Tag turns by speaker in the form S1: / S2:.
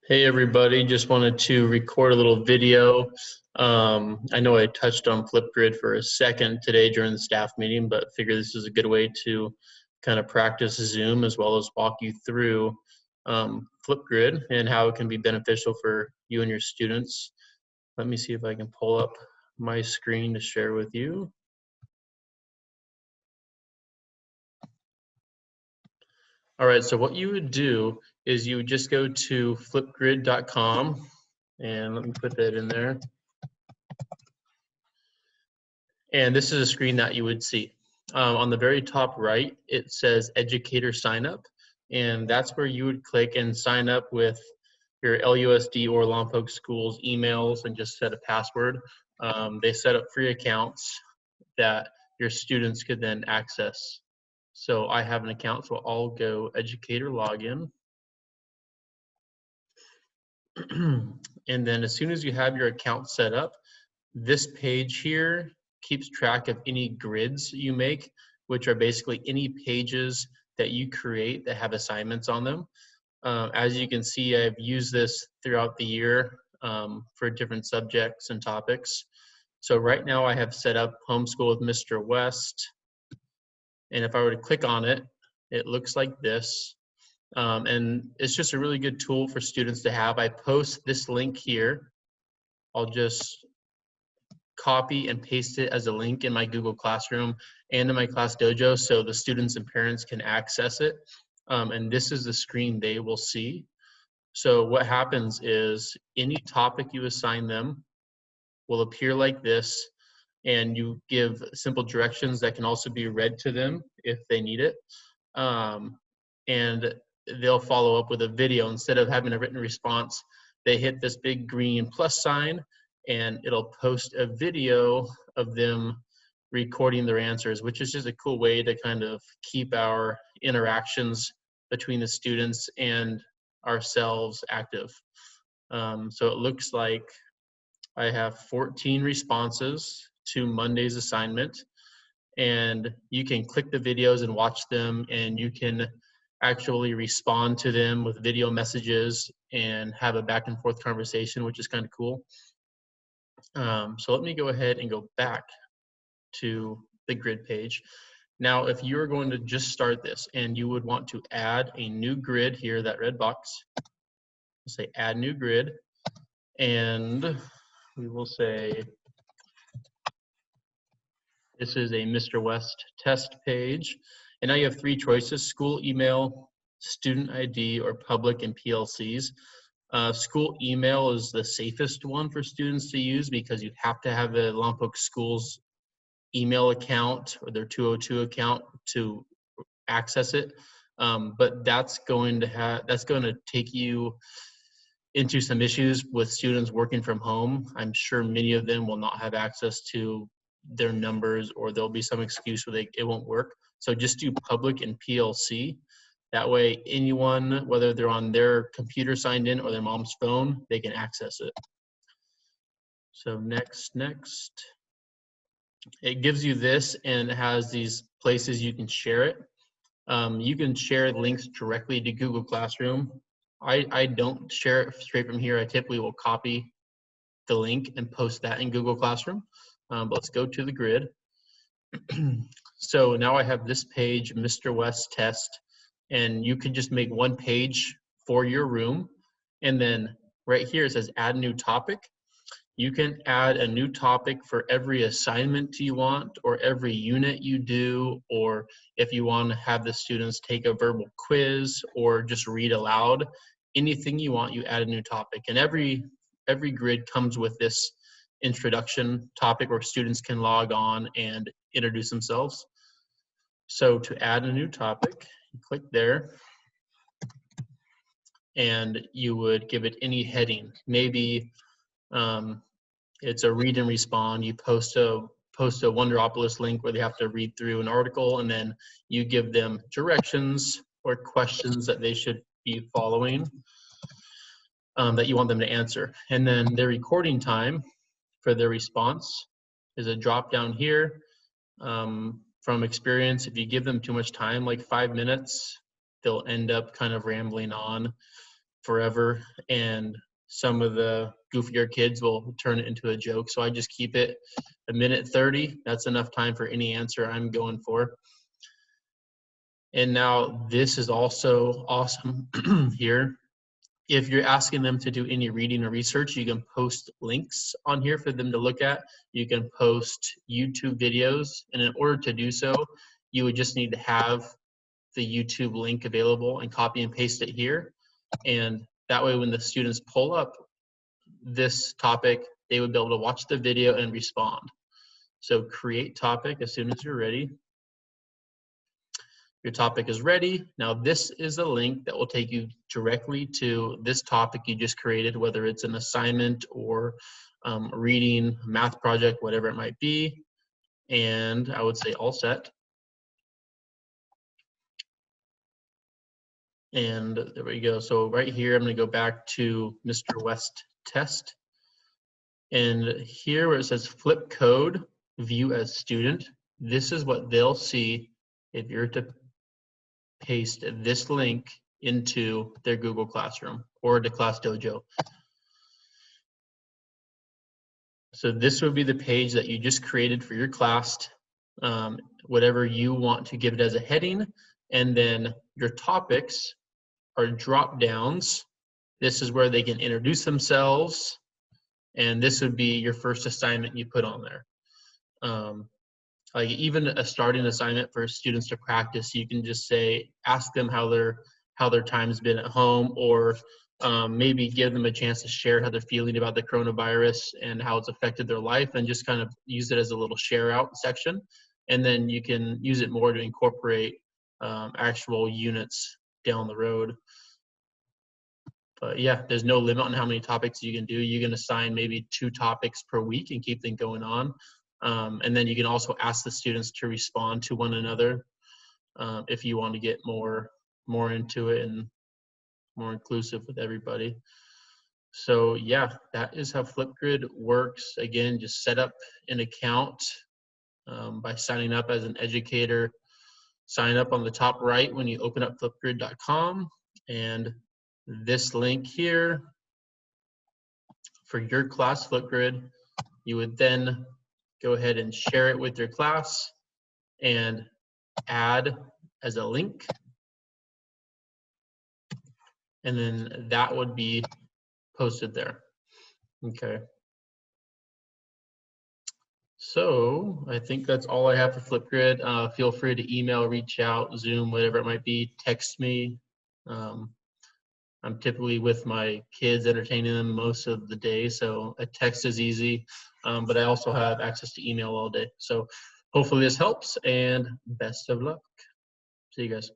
S1: Hey everybody, just wanted to record a little video. I know I touched on Flipgrid for a second today during the staff meeting, but figure this is a good way to kind of practice Zoom as well as walk you through Flipgrid and how it can be beneficial for you and your students. Let me see if I can pull up my screen to share with you. All right, so what you would do is you would just go to flipgrid.com, and let me put that in there. And this is a screen that you would see. On the very top right, it says educator sign up, and that's where you would click and sign up with your LUSD or Lompoc Schools emails and just set a password. They set up free accounts that your students could then access. So I have an account, so I'll go educator login. And then as soon as you have your account set up, this page here keeps track of any grids you make, which are basically any pages that you create that have assignments on them. As you can see, I've used this throughout the year for different subjects and topics. So right now I have set up Homeschool with Mr. West. And if I were to click on it, it looks like this. And it's just a really good tool for students to have. I post this link here. I'll just copy and paste it as a link in my Google Classroom and in my Class Dojo so the students and parents can access it. And this is the screen they will see. So what happens is any topic you assign them will appear like this, and you give simple directions that can also be read to them if they need it. And they'll follow up with a video. Instead of having a written response, they hit this big green plus sign, and it'll post a video of them recording their answers, which is just a cool way to kind of keep our interactions between the students and ourselves active. So it looks like I have 14 responses to Monday's assignment, and you can click the videos and watch them, and you can actually respond to them with video messages and have a back and forth conversation, which is kind of cool. So let me go ahead and go back to the grid page. Now, if you're going to just start this and you would want to add a new grid here, that red box, we'll say add new grid, and we will say this is a Mr. West test page. And now you have three choices: school email, student ID, or public and PLCs. School email is the safest one for students to use because you have to have a Lompoc Schools email account or their 202 account to access it. But that's going to take you into some issues with students working from home. I'm sure many of them will not have access to their numbers, or there'll be some excuse where it won't work. So just do public and PLC. That way anyone, whether they're on their computer signed in or their mom's phone, they can access it. So next. It gives you this, and it has these places you can share it. You can share links directly to Google Classroom. I don't share it straight from here. I typically will copy the link and post that in Google Classroom. But let's go to the grid. So now I have this page, Mr. West test, and you can just make one page for your room. And then right here it says add new topic. You can add a new topic for every assignment you want, or every unit you do, or if you want to have the students take a verbal quiz or just read aloud, anything you want, you add a new topic. And every grid comes with this introduction topic where students can log on and introduce themselves. So to add a new topic, you click there, and you would give it any heading. Maybe it's a read and respond. You post a Wonderopolis link where they have to read through an article, and then you give them directions or questions that they should be following that you want them to answer. And then their recording time for their response is a drop down here. From experience, if you give them too much time, like 5 minutes, they'll end up kind of rambling on forever, and some of the goofier kids will turn it into a joke. So I just keep it a minute 30. That's enough time for any answer I'm going for. And now this is also awesome here. If you're asking them to do any reading or research, you can post links on here for them to look at. You can post YouTube videos, and in order to do so, you would just need to have the YouTube link available and copy and paste it here. And that way, when the students pull up this topic, they would be able to watch the video and respond. So create topic as soon as you're ready. Your topic is ready. Now this is a link that will take you directly to this topic you just created, whether it's an assignment or reading, math project, whatever it might be. And I would say all set. And there we go. So right here, I'm going to go back to Mr. West test. And here where it says flip code, view as student, this is what they'll see if you're to paste this link into their Google Classroom or the ClassDojo. So this would be the page that you just created for your class, whatever you want to give it as a heading, and then your topics are drop downs. This is where they can introduce themselves, and this would be your first assignment you put on there. Like even a starting assignment for students to practice, you can just say, ask them how their time's been at home, or maybe give them a chance to share how they're feeling about the coronavirus and how it's affected their life, and just kind of use it as a little share out section. And then you can use it more to incorporate actual units down the road. But yeah, there's no limit on how many topics you can do. You can assign maybe 2 topics per week and keep them going on. And then you can also ask the students to respond to one another if you want to get more into it and more inclusive with everybody. So yeah, that is how Flipgrid works. Again, just set up an account by signing up as an educator. Sign up on the top right when you open up flipgrid.com, and this link here for your class Flipgrid, you would then go ahead and share it with your class and add as a link. And then that would be posted there. Okay. So I think that's all I have for Flipgrid. Feel free to email, reach out, Zoom, whatever it might be, text me. I'm typically with my kids, entertaining them most of the day, so a text is easy, but I also have access to email all day. So hopefully this helps, and best of luck. See you guys.